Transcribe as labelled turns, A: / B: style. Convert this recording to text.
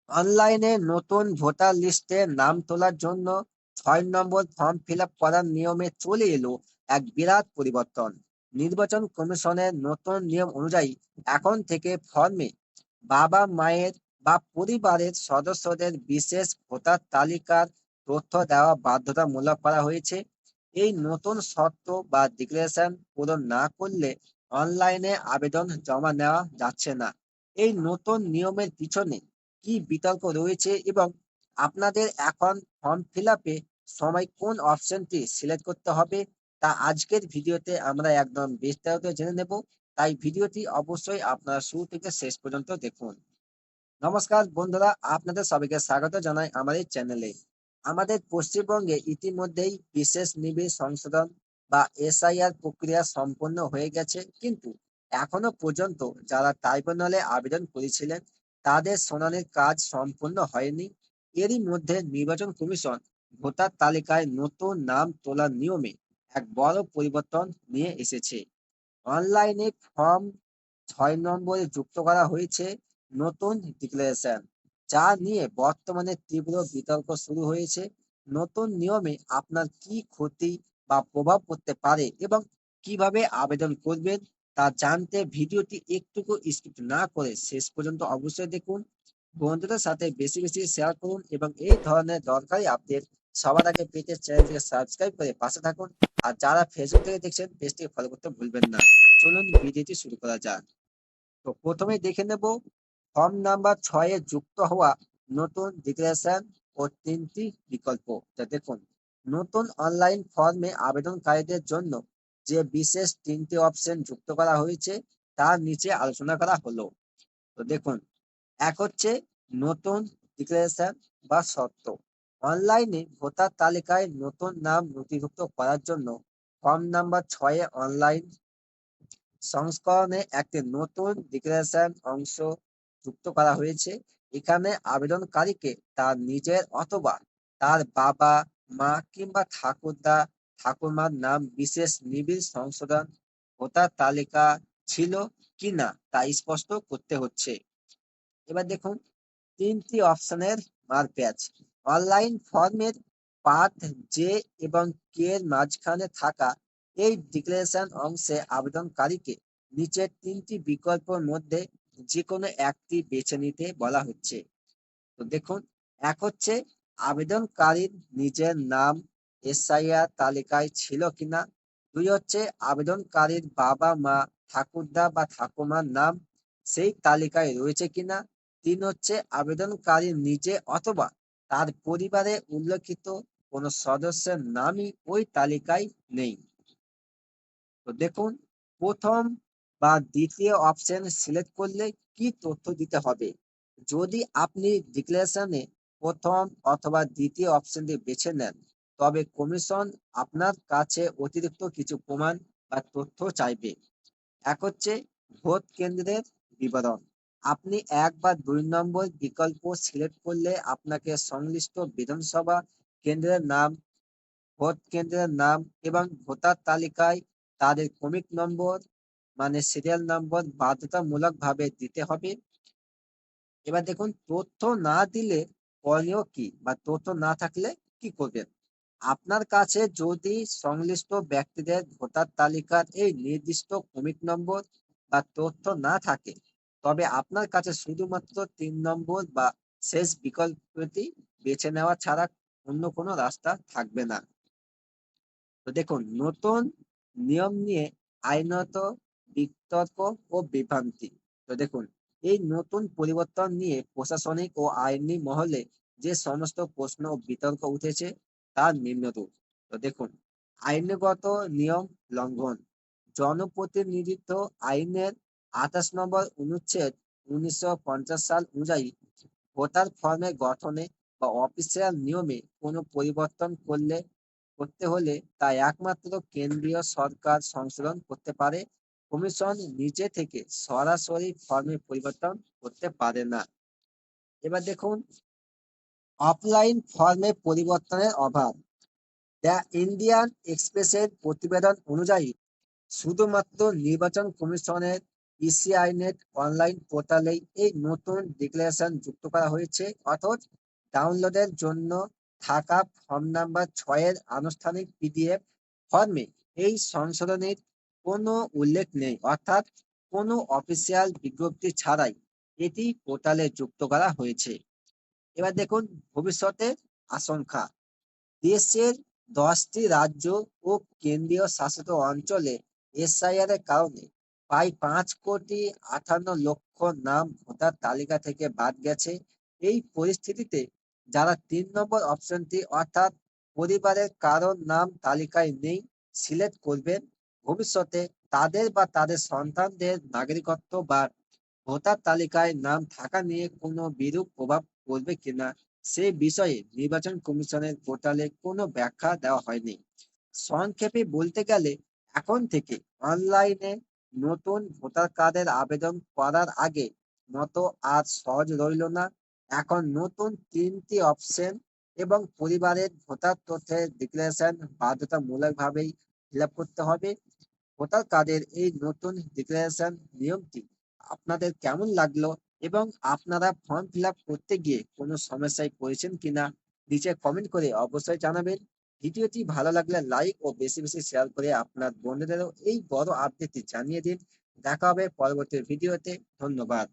A: অনলাইনে নতুন ভোটার লিস্টে নাম তোলার জন্য 6 নম্বর ফর্ম ফিল আপ করার নিয়মে চলে এলো এক বিরাট পরিবর্তন। নির্বাচন কমিশনের নতুন নিয়ম অনুযায়ী এখন থেকে ফর্মে বাবা মায়ের বা পরিবারের সদস্যদের বিশেষ ভোটার তালিকার তথ্য দেওয়া বাধ্যতামূলক করা হয়েছে। এই নতুন শর্ত বা ডিক্লারেশন পূরণ না করলে অনলাইনে আবেদন জমা নেওয়া যাচ্ছে না। এই নতুন নিয়মের পিছনে কি বিতর্ক রয়েছে এবং আপনাদের এখন ফর্ম ফিল আপে সময় কোন অপশনটি সিলেক্ট করতে হবে, তা আজকের ভিডিওতে আমরা একদম বিস্তারিত জেনে নেব। তাই ভিডিওটি অবশ্যই আপনারা শুরু থেকে শেষ পর্যন্ত দেখুন। নমস্কার বন্ধুরা, আপনাদের সবাইকে স্বাগত জানাই আমাদের চ্যানেলে। আমাদের পশ্চিমবঙ্গে ইতিমধ্যেই বিশেষ নিবিড় সংশোধন বা এসআইআর প্রক্রিয়া সম্পন্ন হয়ে গেছে, কিন্তু এখনো পর্যন্ত যারা ট্রাইব্যুনালে আবেদন করেছিলেন তাদের শুনানির কাজ সম্পূর্ণ হয়নি। এরই মধ্যে নির্বাচন কমিশন ভোটার তালিকায় নতুন নাম তোলার নিয়মে এক বড় পরিবর্তন নিয়ে এসেছে। অনলাইনে ফর্ম 6 নম্বরে যুক্ত করা হয়েছে নতুন ডিক্লারেশন, যা নিয়ে বর্তমানে তীব্র বিতর্ক শুরু হয়েছে। নতুন নিয়মে আপনার কি ক্ষতি বা প্রভাব পড়তে পারে এবং কিভাবে আবেদন করবেন তা জানতে ভিডিওটি একটুকু স্কিপ না করে শেষ পর্যন্ত অবশ্যই দেখুন। বন্ধুদের সাথে বেশি বেশি শেয়ার করুন এবং এই ধরনের দরকারি আপডেট সবার আগে পেতে চ্যানেলটিকে সাবস্ক্রাইব করে পাশে থাকুন। আর যারা ফেসবুক থেকে দেখছেন পেজটিকে ফলো করতে ভুলবেন না। চলুন ভিডিওটি শুরু করা যাক। তো প্রথমে দেখে নেব ফর্ম নাম্বার 6 যুক্ত হওয়া নতুন ডিক্লারেশন ও 3টি বিকল্প। যা দেখুন, নতুন অনলাইন ফর্মে আবেদনকারীদের জন্য যে বিশেষ 3টি অপশন যুক্ত করা হয়েছে তার নিচে আলোচনা করা হলো। তো দেখুন, এক হচ্ছে নতুন ডিক্লারেশন বা শর্ত। অনলাইনে ভোটার তালিকায় নতুন নাম নথিভুক্ত করার জন্য ফর্ম নাম্বার 6 অনলাইন সংস্করণে একটি নতুন ডিক্লারেশন অংশ যুক্ত করা হয়েছে। এখানে আবেদনকারীকে তার নিজের অথবা তার বাবা মা কিংবা ঠাকুরদা ঠাকুরমার নাম বিশেষ নিবিড় সংশোধন ভোটার তালিকা ছিল কিনা তা স্পষ্ট করতে হচ্ছে। এবার দেখুন, 3টি অপশনের মারপ্যাচ। অনলাইন ফর্মের পার্ট জে এবং কে এর মাঝখানে থাকা এই ডিক্লারেশন অংশে আবেদনকারীকে নিচের 3টি বিকল্পের মধ্যে যে কোনো একটি বেছে নিতে বলা হচ্ছে। তো দেখুন, এক হচ্ছে আবেদনকারীর নিজের নাম এসআইআর তালিকায় ছিল কিনা। 2 হচ্ছে আবেদনকারীর বাবা মা ঠাকুরদা বা ঠাকুমার নাম সেই তালিকায় রয়েছে কিনা। 3 হচ্ছে আবেদনকারী নিজে অথবা তার পরিবারে উল্লেখিত কোনো সদস্যের নামই ওই তালিকায় নেই। তো দেখুন, প্রথম বা দ্বিতীয় অপশন সিলেক্ট করলে কি তথ্য দিতে হবে। যদি আপনি ডিক্লারেশনে প্রথম অথবা দ্বিতীয় অপশনটি বেছে নেন, তবে কমিশন আপনার কাছে অতিরিক্ত কিছু প্রমাণ বা তথ্য চাইবে। এক হচ্ছে ভোট কেন্দ্রের বিবরণ। আপনি 1 বা 2 নম্বর বিকল্প সিলেক্ট করলে আপনাকে সংশ্লিষ্ট বিধানসভা কেন্দ্রের নাম, ভোট কেন্দ্রের নাম এবং ভোটার তালিকায় তাদের ক্রমিক নম্বর মানে সিরিয়াল নম্বর বাধ্যতামূলকভাবে দিতে হবে। এবার দেখুন, তথ্য না দিলে করণীয় কি বা তথ্য না থাকলে কি করবেন। আপনার কাছে যদি সংশ্লিষ্ট ব্যক্তিদের ভোটার তালিকার এই নির্দিষ্ট ক্রমিক নম্বর বা তথ্য না থাকে, তবে আপনার কাছে শুধুমাত্র 3 নম্বর বা শেষ বিকল্পটি বেছে নেওয়া ছাড়া অন্য কোনো রাস্তা থাকবে না। তো দেখুন, নতুন নিয়ম নিয়ে আইনত বিতর্ক ও বিভ্রান্তি। তো দেখুন, এই নতুন পরিবর্তন নিয়ে প্রশাসনিক ও আইনি মহলে যে সমস্ত প্রশ্ন ও বিতর্ক উঠেছে তার নিম্নরূপ। তো দেখুন, আইনগত নিয়ম লঙ্ঘন। জনপ্রতিনিধিত্ব আইনের 28 নম্বর অনুচ্ছেদ 1950 সাল অনুযায়ী ভোটার ফর্মের গঠনে বা অফিসিয়াল নিয়মে কোনো পরিবর্তন করতে হলে তা একমাত্র কেন্দ্রীয় সরকার সংশোধন করতে পারে। কমিশন নিজে থেকে সরাসরি ফর্মে পরিবর্তন করতে পারে না। এবার দেখুন, অফলাইন ফর্মে পরিবর্তনের অভাব। দ্য ইন্ডিয়ান এক্সপ্রেসের প্রতিবেদন অনুযায়ী শুধুমাত্র নির্বাচন কমিশনের ইসিআই নেট অনলাইন পোর্টালেই এই নতুন ডিক্লারেশন যুক্ত করা হয়েছে, অর্থাৎ ডাউনলোডের জন্য থাকা ফর্ম নাম্বার 6-এর আনুষ্ঠানিক পিডিএফ ফর্মে এই সংশোধনীর কোনো উল্লেখ নেই, অর্থাৎ কোনো অফিসিয়াল বিজ্ঞপ্তি ছাড়াই এটি পোর্টালে যুক্ত করা হয়েছে। এবার দেখুন ভবিষ্যতে আশঙ্কা। দেশের 10টি রাজ্য ও কেন্দ্রীয় শাসিত অঞ্চলে এসআইআর এর কারণে প্রায় 5,58,00,000 নাম ভোটার তালিকা থেকে বাদ গেছে। এই পরিস্থিতিতে যারা 3 নম্বর অপশনটি অর্থাৎ পরিবারের কারোর নাম তালিকায় নেই সিলেক্ট করবেন, ভবিষ্যতে তাদের বা তাদের সন্তানদের নাগরিকত্ব বা ভোটার তালিকায় নাম থাকা নিয়ে কোনো বিরূপ প্রভাব পড়বে কিনা সে বিষয়ে নির্বাচন কমিশনের পোর্টালে কোনো ব্যাখ্যা দেওয়া হয়নি। সংক্ষেপে বলতে গেলে এখন থেকে অনলাইনে নতুন ভোটার কার্ডের আবেদন করার আগে মতো আর সহজ রইল না। এখন নতুন 3টি অপশন এবং পরিবারের ভোটার তথ্যের ডিক্লারেশন বাধ্যতামূলকভাবেই ফিল আপ করতে হবে। ভোটার কার্ডের এই নতুন ডিক্লারেশন নিয়মটি আপনাদের কেমন লাগলো এবং আপনারা ফর্ম ফিল আপ করতে গিয়ে কোনো সমস্যায় পড়েছেন কিনা নিচে কমেন্ট করে অবশ্যই জানাবেন। ভিডিওটি ভালো লাগলে লাইক ও বেশি বেশি শেয়ার করে আপনার বন্ধুদেরও এই বড় আপডেটটি জানিয়ে দিন। দেখা হবে পরবর্তী ভিডিওতে। ধন্যবাদ।